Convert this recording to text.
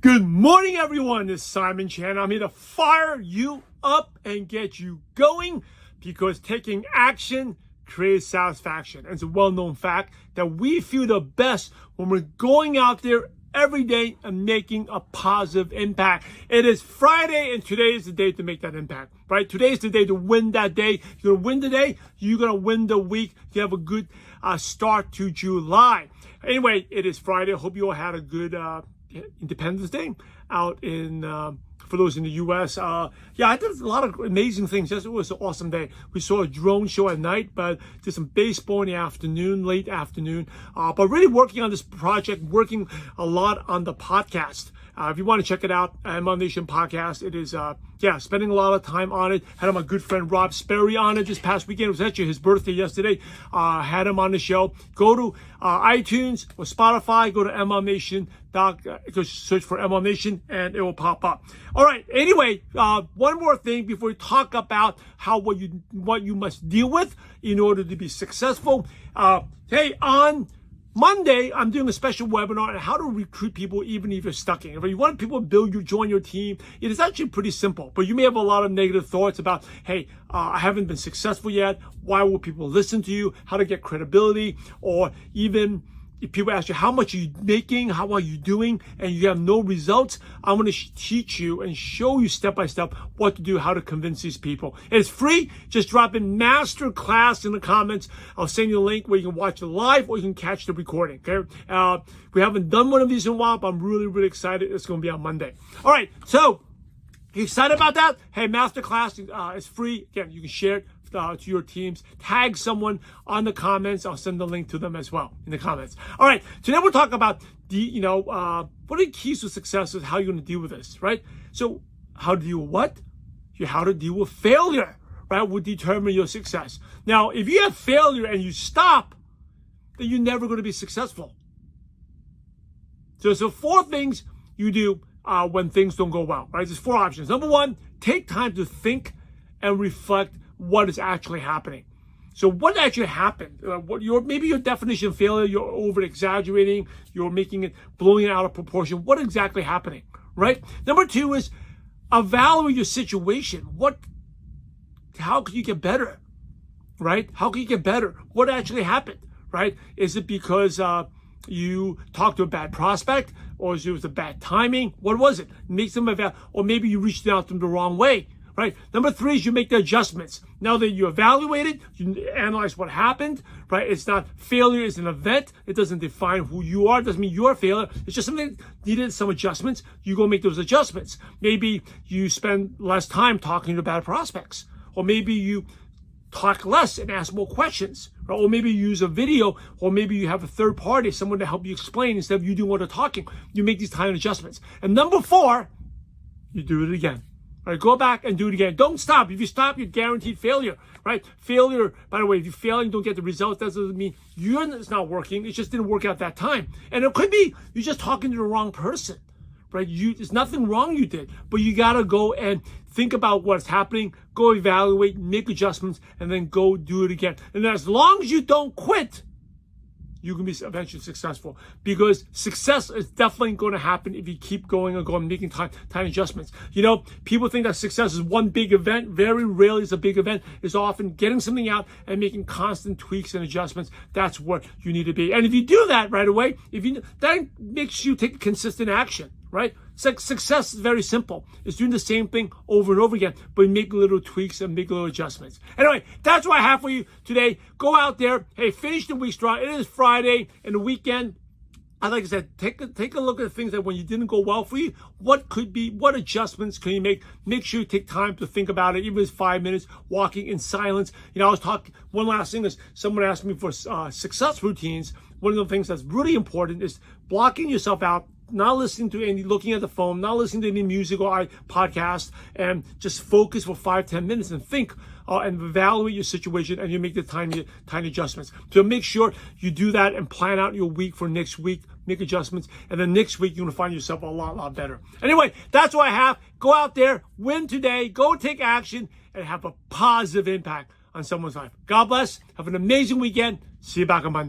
Good morning, everyone. This is Simon Chan. I'm here to fire you up and get you going because taking action creates satisfaction. And it's a well-known fact that we feel the best when we're going out there every day and making a positive impact. It is Friday, and today is the day to make that impact, right? Today is the day to win that day. You're going to win the day. You're going to win the week. You have a good start to July. Anyway, it is Friday. I hope you all had a good Independence Day out in for those in the U.S. I did a lot of amazing things. Yes, it was an awesome day. We saw a drone show at night, but did some baseball in the afternoon, late afternoon. But really working on this project, working a lot on the podcast. If you want to check it out, MLM Nation Podcast, it is, spending a lot of time on it. Had my good friend Rob Sperry on it this past weekend. It was actually his birthday yesterday. Had him on the show. Go to iTunes or Spotify. Go to MLM Nation. Go search for MLM Nation and it will pop up. All right. Anyway, one more thing before we talk about what you must deal with in order to be successful. Hey, on Monday, I'm doing a special webinar on how to recruit people even if you're stuck in. If you want people to join your team, it is actually pretty simple. But you may have a lot of negative thoughts about, hey, I haven't been successful yet. Why will people listen to you? How to get credibility? Or even if people ask you, how much are you making? How are you doing? And you have no results, I'm going to teach you and show you step by step what to do, how to convince these people. It's free. Just drop in master class in the comments. I'll send you a link where you can watch it live or you can catch the recording. Okay. We haven't done one of these in a while, but I'm really, really excited. It's going to be on Monday. All right. So you excited about that? Hey, master class is free. Again, you can share it to your teams. Tag someone on the comments. I'll send the link to them as well in the comments. All right. Today we'll talk about what are the keys to success is how you're going to deal with this, right? So how to deal with what? How to deal with failure, right? Will determine your success. Now, if you have failure and you stop, then you're never going to be successful. So 4 things you do when things don't go well, right? There's 4 options. Number 1, take time to think and reflect what is actually happening. So what actually happened? Maybe your definition of failure, you're over exaggerating, you're making it, blowing it out of proportion. What exactly happening, right? Number 2 is evaluate your situation. How can you get better, right? How can you get better? What actually happened, right? Is it because you talked to a bad prospect, or is it a bad timing? What was it? Make them or maybe you reached out to them the wrong way. Right. Number 3 is you make the adjustments. Now that you evaluated, you analyze what happened, right? It's not failure is an event. It doesn't define who you are. It doesn't mean you're a failure. It's just something that needed some adjustments. You go make those adjustments. Maybe you spend less time talking to bad prospects, or maybe you talk less and ask more questions, right? Or maybe you use a video, or maybe you have a third party, someone to help you explain instead of you doing all the talking. You make these tiny adjustments. And number 4, you do it again. Right, go back and do it again. Don't stop. If you stop, you're guaranteed failure, right? Failure, by the way, if you fail and you don't get the results, that doesn't mean it's not working. It just didn't work out that time. And it could be you're just talking to the wrong person, right? There's nothing wrong you did, but you got to go and think about what's happening, go evaluate, make adjustments, and then go do it again. And as long as you don't quit, you can be eventually successful, because success is definitely going to happen if you keep going and making tiny adjustments. People think that success is one big event. Very rarely is a big event. It's often getting something out and making constant tweaks and adjustments. That's what you need to be. And if you do that right away, that makes you take consistent action, right? Success is very simple. It's doing the same thing over and over again, but you make little tweaks and make little adjustments. Anyway, that's what I have for you today. Go out there. Hey, finish the week strong. It is Friday and the weekend. Like I said, take a look at the things that when you didn't go well for you, what adjustments can you make? Make sure you take time to think about it, even if it's 5 minutes, walking in silence. I was talking, one last thing is someone asked me for success routines. One of the things that's really important is blocking yourself out, not listening to any, looking at the phone, not listening to any music or podcast, and just focus for 5-10 minutes and think and evaluate your situation, and you make the tiny adjustments. So make sure you do that and plan out your week for next week, make adjustments, and then next week you're going to find yourself a lot better. Anyway, that's what I have. Go out there, win today, go take action, and have a positive impact on someone's life. God bless. Have an amazing weekend. See you back on Monday.